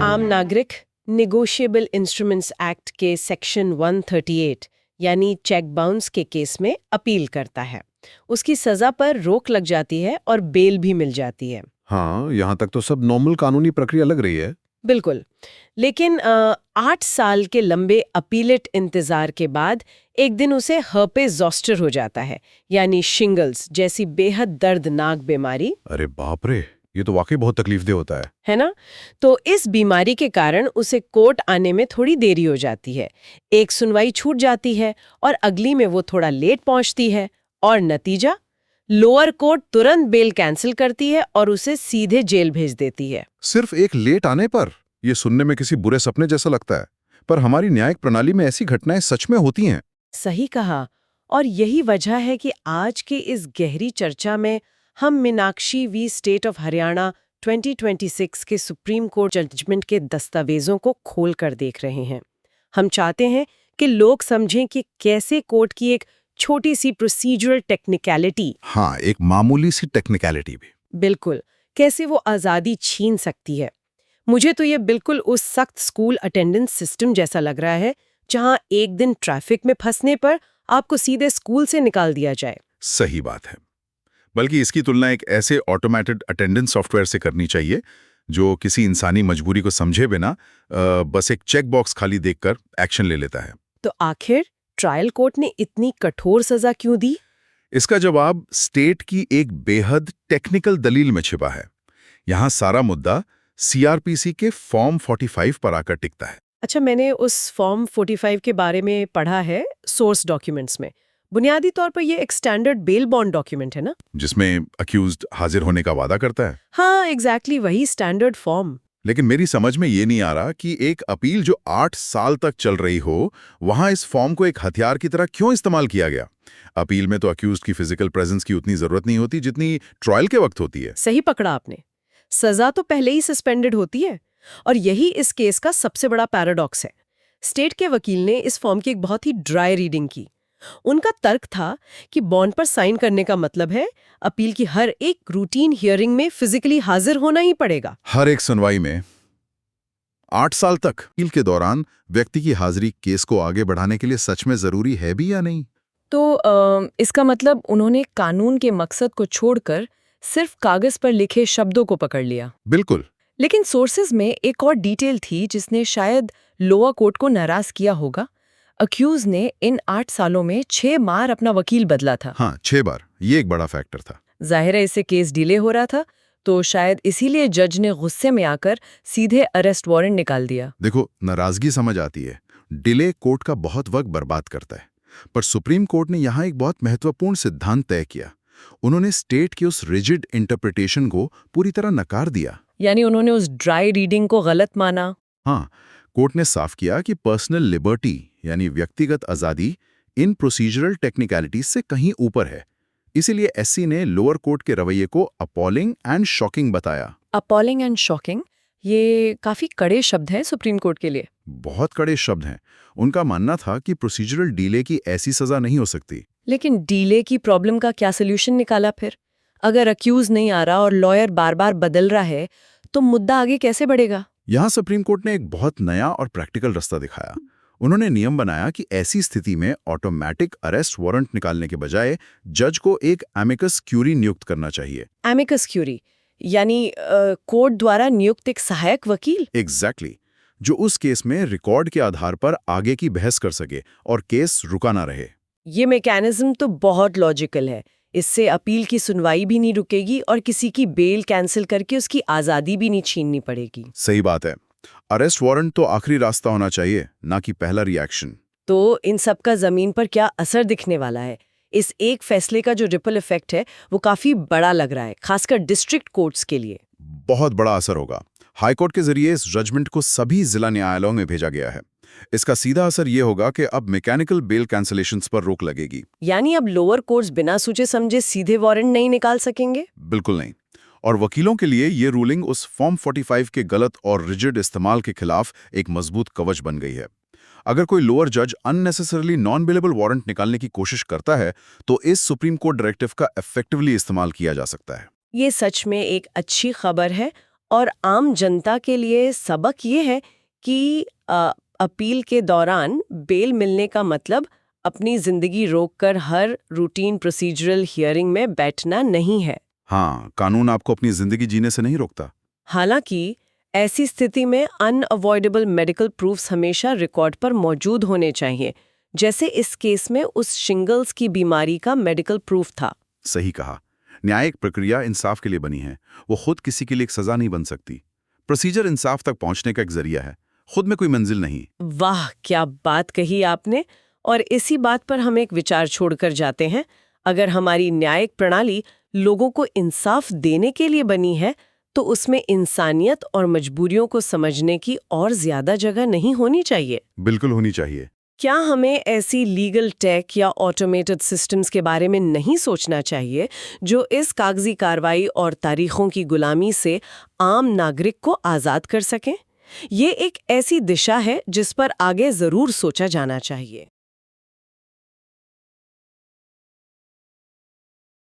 आम नागरिक negotiable instruments act के सेक्शन 138 यानी चेक बाउंस के केस में अपील करता है। उसकी सजा पर रोक लग जाती है और बेल भी मिल जाती है। हाँ, यहाँ तक तो सब नॉर्मल कानूनी प्रक्रिया लग रही है। बिल्कुल। लेकिन 8 साल के लंबे अपीलेट इंतजार के बाद एक दिन उसे हर्पे ज़ोस्टर हो जाता है, यानी शिंगल्स जैसी बेहद दर्दनाक बीमारी। अरे बाप रे, ये तो वाकई बहुत तकलीफदेह होता है ना? तो इस बीमारी के कारण उसे कोर्ट आने में थोड़ी देरी हो जाती है। एक सुनवाई छूट जाती है और अगली में वो थोड़ा लेट पहुंचती है और नतीजा, लोअर कोर्ट तुरंत बेल कैंसिल करती है और उसे सीधे जेल भेज देती है। सिर्फ एक लेट आने पर? ये सुनने में किसी बुरे सपने जैसा लगता है। पर हमारी न्यायिक प्रणाली में ऐसी घटनाएं सच में होती हैं। सही कहा। और यही वजह है कि आज की इस गहरी चर्चा में हम Meenakshi v state of Haryana 2026 के सुप्रीम कोर्ट जजमेंट के दस्तावेजों को खोल कर देख रहे हैं। हम चाहते हैं कि लोग समझें कि कैसे कोर्ट की एक छोटी सी प्रोसीजरल टेक्निकलिटी, हाँ, एक मामूली सी टेक्निकलिटी भी, बिल्कुल, कैसे वो आज़ादी छीन सकती है। मुझे तो ये बिल्कुल उस सख्त स्कूल अटेंडेंस सिस्टम जैसा लग रहा है जहां एक दिन ट्रैफिक में फंसने पर आपको सीधे स्कूल से निकाल दिया जाए। सही बात है। बल्कि इसकी तुलना एक ऐसे ऑटोमेटेड अटेंडेंस सॉफ्टवेयर से करनी चाहिए जो किसी इंसानी मजबूरी को समझे बिना बस एक चेक बॉक्स खाली देखकर एक्शन ले लेता है। तो आखिर ट्रायल कोर्ट ने इतनी कठोर सजा क्यों दी? इसका जवाब स्टेट की एक बेहद टेक्निकल दलील में छिपा है। यहाँ सारा मुद्दा सीआरपीसी के फॉर्म 45 पर आकर टिकता है। अच्छा, मैंने उस फॉर्म 45 के बारे में पढ़ा है सोर्स डॉक्यूमेंट्स में। बुनियादी तौर पर ये एक स्टैंडर्ड बेल बॉन्ड डॉक्यूमेंट है ना? जिसमें अक्यूज्ड हाजिर होने का वादा करता है। हाँ, एग्जैक्टली वही स्टैंडर्ड फॉर्म। लेकिन मेरी समझ में ये नहीं आ रहा कि एक अपील जो 8 साल तक चल रही हो, वहां इस फॉर्म को एक हथियार की तरह क्यों इस्तेमाल किया गया? अपील में तो अक्यूज्ड की फिजिकल प्रेजेंस की उतनी जरूरत नहीं होती जितनी ट्रायल के वक्त होती है। सही पकड़ा आपने। सजा तो पहले ही सस्पेंडेड होती है और यही इस केस का सबसे बड़ा पैराडॉक्स है। स्टेट के वकील ने इस फॉर्म की एक बहुत ही ड्राई रीडिंग की। उनका तर्क था कि बॉन्ड पर साइन करने का मतलब है अपील की हर एक रूटीन हियरिंग में फिजिकली हाजिर होना ही पड़ेगा। हर एक सुनवाई में 8 साल तक अपील के दौरान व्यक्ति की हाजिरी केस को आगे बढ़ाने के लिए सच में जरूरी है भी या नहीं? तो इसका मतलब उन्होंने कानून के मकसद को छोड़कर सिर्फ कागज पर लिखे शब्दों को पकड़ लिया। बिल्कुल। लेकिन सोर्सेज में एक और डिटेल थी जिसने शायद लोअर कोर्ट को नाराज किया होगा। अक्यूज ने इन 8 सालों में 6 बार अपना वकील बदला था। हाँ, 6 बार। ये एक बड़ा फैक्टर था। जाहिर है इससे केस डिले हो रहा था, तो शायद इसीलिए जज ने गुस्से में आकर सीधे अरेस्ट वारंट निकाल दिया। देखो, नाराजगी समझ आती है। डिले कोर्ट का बहुत वक्त बर्बाद करता है। पर सुप्रीम कोर्ट ने यहाँ एक बहुत महत्वपूर्ण सिद्धांत तय किया। उन्होंने स्टेट की उस रिजिड इंटरप्रिटेशन को पूरी तरह नकार दिया। यानी उन्होंने उस ड्राई रीडिंग को गलत माना। हाँ, कोर्ट ने साफ किया कि पर्सनल लिबर्टी यानी व्यक्तिगत आजादी इन प्रोसीजरल टेक्निकलिटीज से कहीं ऊपर है। इसीलिए एससी ने लोअर कोर्ट के रवैये को अपॉलिंग एंड शॉकिंग बताया। अपॉलिंग एंड शॉकिंग, ये काफी कड़े शब्द हैं सुप्रीम कोर्ट के लिए। बहुत कड़े शब्द हैं। उनका मानना था कि प्रोसीजरल डीले की ऐसी सजा नहीं हो सकती। लेकिन डीले की प्रॉब्लम का क्या सोल्यूशन निकाला फिर? अगर अक्यूज नहीं आ रहा और लॉयर बार बार बदल रहा है तो मुद्दा आगे कैसे बढ़ेगा? यहाँ सुप्रीम कोर्ट ने एक बहुत नया और प्रैक्टिकल रास्ता दिखाया। उन्होंने नियम बनाया कि ऐसी स्थिति में ऑटोमेटिक अरेस्ट वारंट निकालने के बजाय जज को एक एमिकस क्यूरी नियुक्त करना चाहिए। एमिकस क्यूरी यानी कोर्ट द्वारा नियुक्त एक सहायक वकील। एग्जैक्टली, जो उस केस में रिकॉर्ड के आधार पर आगे की बहस कर सके और केस रुका ना रहे। ये मैकेनिज्म तो बहुत लॉजिकल है। इससे अपील की सुनवाई भी नहीं रुकेगी और किसी की बेल कैंसिल करके उसकी आज़ादी भी नहीं छीननी पड़ेगी। सही बात है। अरेस्ट वारंट तो आखिरी रास्ता होना चाहिए, ना कि पहला रिएक्शन। तो इन सब का जमीन पर क्या असर दिखने वाला है? इस एक फैसले का जो रिपल इफेक्ट है वो काफी बड़ा लग रहा है, खासकर डिस्ट्रिक्ट कोर्ट्स के लिए। बहुत बड़ा असर होगा। हाईकोर्ट के जरिए इस जजमेंट को सभी जिला न्यायालयों में भेजा गया है। इसका सीधा असर ये होगा कि अब मैकेनिकल बेल कैंसलेशंस पर रोक लगेगी। यानी अब लोअर कोर्ट्स बिना सोचे समझे सीधे वारंट नहीं निकाल सकेंगे? बिल्कुल नहीं। और वकीलों के लिए ये रूलिंग उस फॉर्म 45 के गलत और रिजिड इस्तेमाल के खिलाफ एक मजबूत कवच बन गई है। अगर कोई लोअर जज अननेसेसरली नॉन बेलेबल वारंट निकालने की कोशिश करता है तो इस सुप्रीम कोर्ट डायरेक्टिव का इफेक्टिवली इस्तेमाल किया जा सकता है। ये सच में एक अच्छी खबर है और आम जनता के लिए सबक ये है कि अपील के दौरान बेल मिलने का मतलब अपनी जिंदगी रोककर हर रूटीन प्रोसीजरल हियरिंग में बैठना नहीं है। हाँ, कानून आपको अपनी जिंदगी जीने से नहीं रोकता। हालांकि ऐसी स्थिति में अनअवॉइडेबल मेडिकल प्रूफ्स हमेशा रिकॉर्ड पर मौजूद होने चाहिए, जैसे इस केस में उस शिंगल्स की बीमारी का मेडिकल प्रूफ था। सही कहा। न्यायिक प्रक्रिया इंसाफ के लिए बनी है, वो खुद किसी के लिए एक सजा नहीं बन सकती। प्रोसीजर इंसाफ तक पहुंचने का एक जरिया है, खुद में कोई मंजिल नहीं। वाह, क्या बात कही आपने। और इसी बात पर हम एक विचार छोड़कर जाते हैं। अगर हमारी न्यायिक प्रणाली लोगों को इंसाफ देने के लिए बनी है, तो उसमें इंसानियत और मजबूरियों को समझने की और ज्यादा जगह नहीं होनी चाहिए। बिल्कुल होनी चाहिए। क्या हमें ऐसी लीगल टेक या ऑटोमेटेड सिस्टम्स के बारे में नहीं सोचना चाहिए जो इस कागजी कार्रवाई और तारीखों की गुलामी से आम नागरिक को आज़ाद कर सकें? ये एक ऐसी दिशा है जिस पर आगे जरूर सोचा जाना चाहिए।